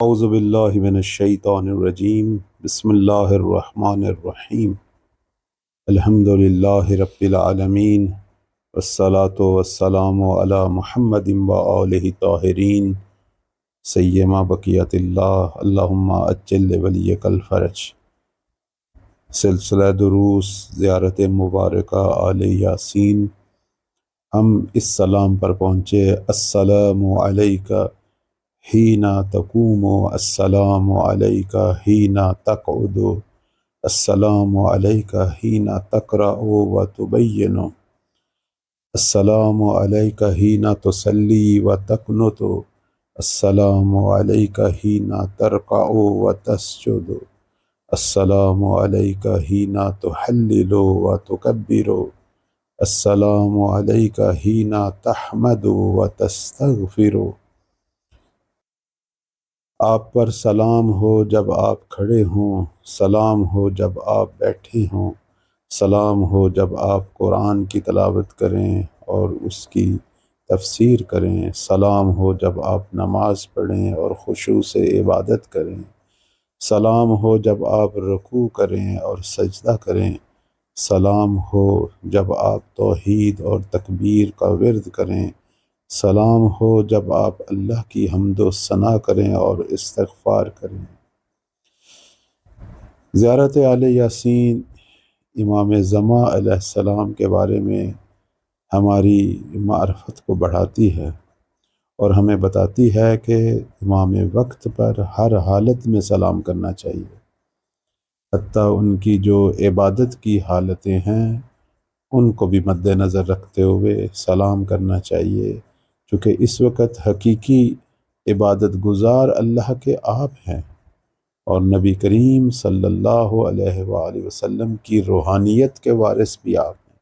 اعوذ باللہ من الشیطان الرجیم بسم اللہ الرحمن الرحیم الحمد للہ رب العالمین والصلاة والسلام علی محمد وآلہ طاہرین سیما بقیت اللہ اللہم اجل ولیک الفرج۔ سلسلہ دروس زیارت مبارکہ آل یاسین، ہم اس سلام پر پہنچے: السلام علیکہ حین تقوم، السلام علیکہ حین تقعد، السلام علیکہ حین تقرأ و تبین، السلام علیکہ حین تصلی و تقنت، السلام علیکہ حین ترکع و تسجد، السلام علیکہ حین تحلل و تکبر، السلام علیکہ حین تحمد و تستغفر۔ آپ پر سلام ہو جب آپ کھڑے ہوں، سلام ہو جب آپ بیٹھے ہوں، سلام ہو جب آپ قرآن کی تلاوت کریں اور اس کی تفسیر کریں، سلام ہو جب آپ نماز پڑھیں اور خشوع سے عبادت کریں، سلام ہو جب آپ رکوع کریں اور سجدہ کریں، سلام ہو جب آپ توحید اور تکبیر کا ورد کریں، سلام ہو جب آپ اللہ کی حمد و ثنا کریں اور استغفار کریں۔ زیارت آل یاسین امام زمان علیہ السلام کے بارے میں ہماری معرفت کو بڑھاتی ہے اور ہمیں بتاتی ہے کہ امام وقت پر ہر حالت میں سلام کرنا چاہیے، حتیٰ ان کی جو عبادت کی حالتیں ہیں ان کو بھی مد نظر رکھتے ہوئے سلام کرنا چاہیے، چونکہ اس وقت حقیقی عبادت گزار اللہ کے آپ ہیں اور نبی کریم صلی اللہ علیہ وآلہ وسلم کی روحانیت کے وارث بھی آپ ہیں۔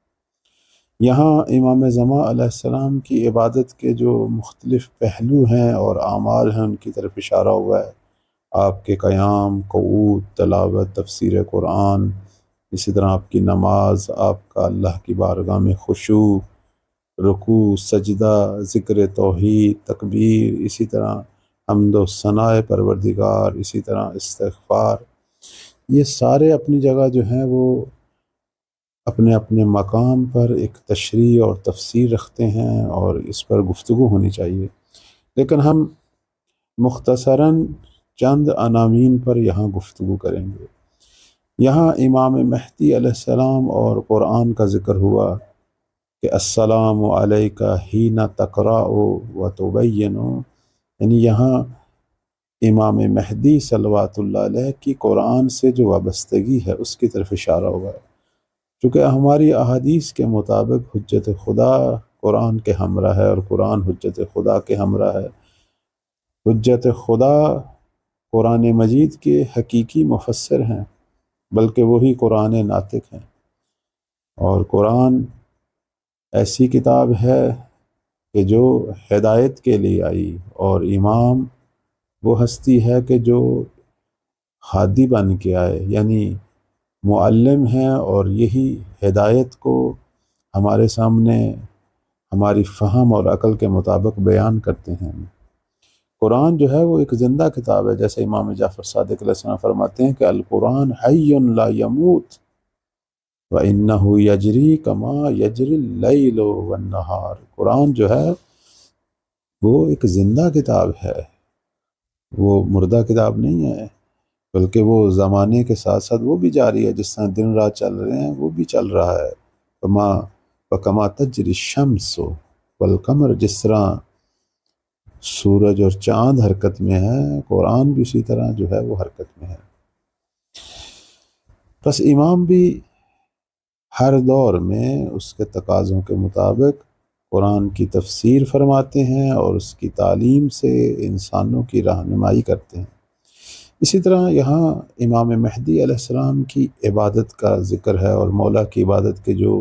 یہاں امام زمان علیہ السلام کی عبادت کے جو مختلف پہلو ہیں اور اعمال ہیں ان کی طرف اشارہ ہوا ہے۔ آپ کے قیام، قعود، تلاوت، تفسیر قرآن، اسی طرح آپ کی نماز، آپ کا اللہ کی بارگاہ میں خشوع، رکوع، سجدہ، ذکر توحید، تکبیر، اسی طرح حمد و ثناء پروردگار، اسی طرح استغفار، یہ سارے اپنی جگہ جو ہیں وہ اپنے اپنے مقام پر ایک تشریح اور تفسیر رکھتے ہیں اور اس پر گفتگو ہونی چاہیے، لیکن ہم مختصراً چند عناوین پر یہاں گفتگو کریں گے۔ یہاں امام مہدی علیہ السلام اور قرآن کا ذکر ہوا کہ السلام علیکہ حین تقرأ و تبین، یعنی یہاں امام مہدی صلوات اللہ علیہ کی قرآن سے جو وابستگی ہے اس کی طرف اشارہ ہوا ہے، چونکہ ہماری احادیث کے مطابق حجت خدا قرآن کے ہمراہ ہے اور قرآن حجت خدا کے ہمراہ ہے۔ حجت خدا قرآن مجید کے حقیقی مفسر ہیں، بلکہ وہی قرآن ناطق ہیں، اور قرآن ایسی کتاب ہے کہ جو ہدایت کے لیے آئی، اور امام وہ ہستی ہے کہ جو ہادی بن کے آئے، یعنی معلم ہیں اور یہی ہدایت کو ہمارے سامنے ہماری فہم اور عقل کے مطابق بیان کرتے ہیں۔ قرآن جو ہے وہ ایک زندہ کتاب ہے، جیسے امام جعفر صادق علیہ السلام فرماتے ہیں کہ القرآن حی لا یموت وَإِنَّهُ یجری کما یجری اللیل والنہار۔ قرآن جو ہے وہ ایک زندہ کتاب ہے، وہ مردہ کتاب نہیں ہے، بلکہ وہ زمانے کے ساتھ ساتھ وہ بھی جاری ہے، جس طرح دن رات چل رہے ہیں وہ بھی چل رہا ہے۔ کما تجری الشمس والقمر، جس طرح سورج اور چاند حرکت میں ہے، قرآن بھی اسی طرح جو ہے وہ حرکت میں ہے۔ بس امام بھی ہر دور میں اس کے تقاضوں کے مطابق قرآن کی تفسیر فرماتے ہیں اور اس کی تعلیم سے انسانوں کی رہنمائی کرتے ہیں۔ اسی طرح یہاں امام مہدی علیہ السلام کی عبادت کا ذکر ہے اور مولا کی عبادت کے جو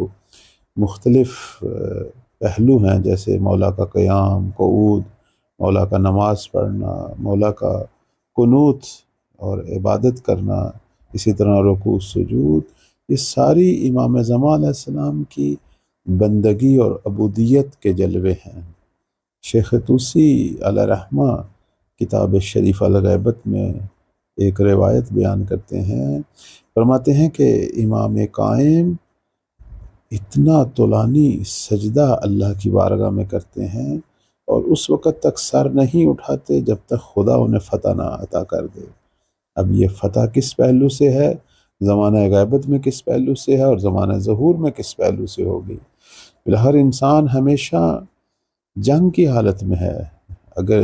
مختلف پہلو ہیں، جیسے مولا کا قیام، قعود، مولا کا نماز پڑھنا، مولا کا قنوت اور عبادت کرنا، اسی طرح رکوع، سجود، یہ ساری امام زمان علیہ السلام کی بندگی اور عبودیت کے جلوے ہیں۔ شیخ طوسی علیہ رحمہ کتاب شریف الغیبت میں ایک روایت بیان کرتے ہیں، فرماتے ہیں کہ امام قائم اتنا طولانی سجدہ اللہ کی بارگاہ میں کرتے ہیں اور اس وقت تک سر نہیں اٹھاتے جب تک خدا انہیں فتح نہ عطا کر دے۔ اب یہ فتح کس پہلو سے ہے، زمانہ غیبت میں کس پہلو سے ہے اور زمانہ ظہور میں کس پہلو سے ہوگی؟ ہر انسان ہمیشہ جنگ کی حالت میں ہے۔ اگر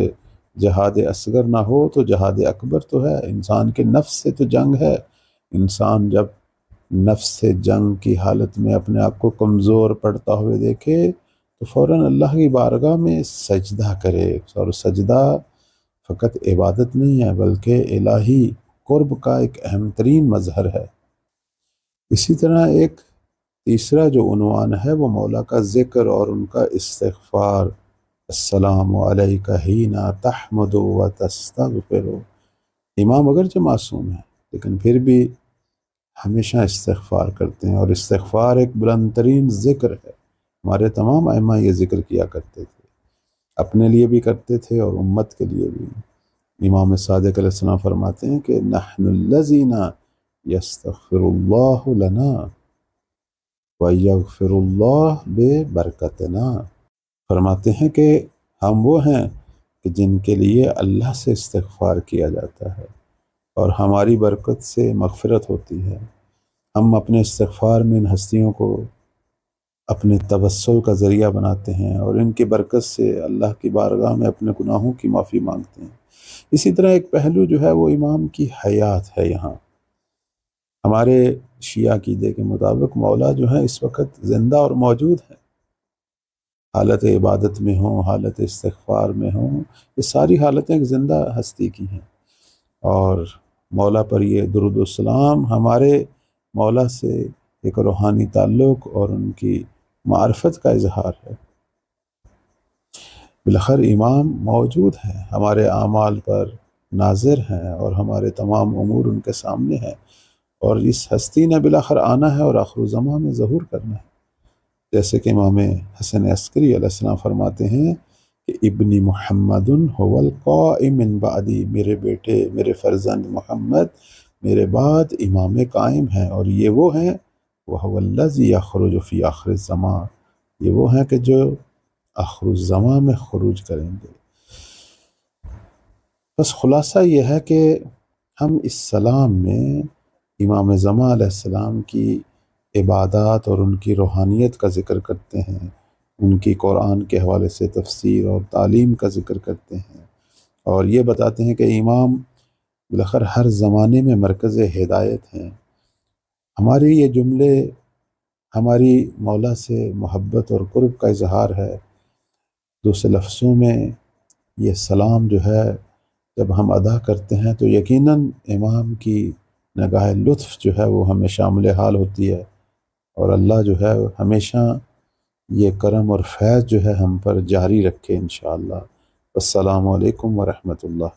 جہاد اصغر نہ ہو تو جہاد اکبر تو ہے، انسان کے نفس سے تو جنگ ہے۔ انسان جب نفس سے جنگ کی حالت میں اپنے آپ کو کمزور پڑتا ہوئے دیکھے تو فوراً اللہ کی بارگاہ میں سجدہ کرے، اور سجدہ فقط عبادت نہیں ہے بلکہ الہی قرب کا ایک اہم ترین مظہر ہے۔ اسی طرح ایک تیسرا جو عنوان ہے وہ مولا کا ذکر اور ان کا استغفار۔ السلام علیک حین تحمد و تستغفر۔ امام اگرچہ معصوم ہے لیکن پھر بھی ہمیشہ استغفار کرتے ہیں، اور استغفار ایک بلند ترین ذکر ہے۔ ہمارے تمام ائمہ یہ ذکر کیا کرتے تھے، اپنے لیے بھی کرتے تھے اور امت کے لیے بھی۔ امام صادق علیہ السلام فرماتے ہیں کہ نحن الذین یستغفر اللہ لنا ویغفر اللہ ببرکتنا۔ فرماتے ہیں کہ ہم وہ ہیں کہ جن کے لیے اللہ سے استغفار کیا جاتا ہے اور ہماری برکت سے مغفرت ہوتی ہے۔ ہم اپنے استغفار میں ان ہستیوں کو اپنے توسل کا ذریعہ بناتے ہیں اور ان کی برکت سے اللہ کی بارگاہ میں اپنے گناہوں کی معافی مانگتے ہیں۔ اسی طرح ایک پہلو جو ہے وہ امام کی حیات ہے۔ یہاں ہمارے شیعہ عقیدے کے مطابق مولا جو ہے اس وقت زندہ اور موجود ہے، حالت عبادت میں ہوں، حالت استغفار میں ہوں، یہ ساری حالتیں ایک زندہ ہستی کی ہیں، اور مولا پر یہ درود و سلام ہمارے مولا سے ایک روحانی تعلق اور ان کی معرفت کا اظہار ہے۔ بالآخر امام موجود ہیں، ہمارے اعمال پر ناظر ہیں اور ہمارے تمام امور ان کے سامنے ہیں، اور اس ہستی نے بالآخر آنا ہے اور آخر الزمان میں ظہور کرنا ہے۔ جیسے کہ امام حسن عسکری علیہ السلام فرماتے ہیں کہ ابنی محمد هو القائم من بعدی، میرے بیٹے، میرے فرزند محمد میرے بعد امام قائم ہیں، اور یہ وہ ہیں وَهُوَ الَّذِي يَخْرُجُ فِي آخِرِ الزَّمَانِ، یہ وہ ہیں کہ جو آخر الزمان میں خروج کریں گے۔ بس خلاصہ یہ ہے کہ ہم اس سلام میں امام زمان علیہ السلام کی عبادات اور ان کی روحانیت کا ذکر کرتے ہیں، ان کی قرآن کے حوالے سے تفسیر اور تعلیم کا ذکر کرتے ہیں، اور یہ بتاتے ہیں کہ امام بالآخر ہر زمانے میں مرکز ہدایت ہیں۔ ہمارے یہ جملے ہماری مولا سے محبت اور قرب کا اظہار ہے۔ دوسرے لفظوں میں یہ سلام جو ہے جب ہم ادا کرتے ہیں تو یقیناً امام کی نگاہ لطف جو ہے وہ ہمیں شامل حال ہوتی ہے، اور اللہ جو ہے ہمیشہ یہ کرم اور فیض جو ہے ہم پر جاری رکھے انشاءاللہ۔ السلام علیکم ورحمۃ اللہ۔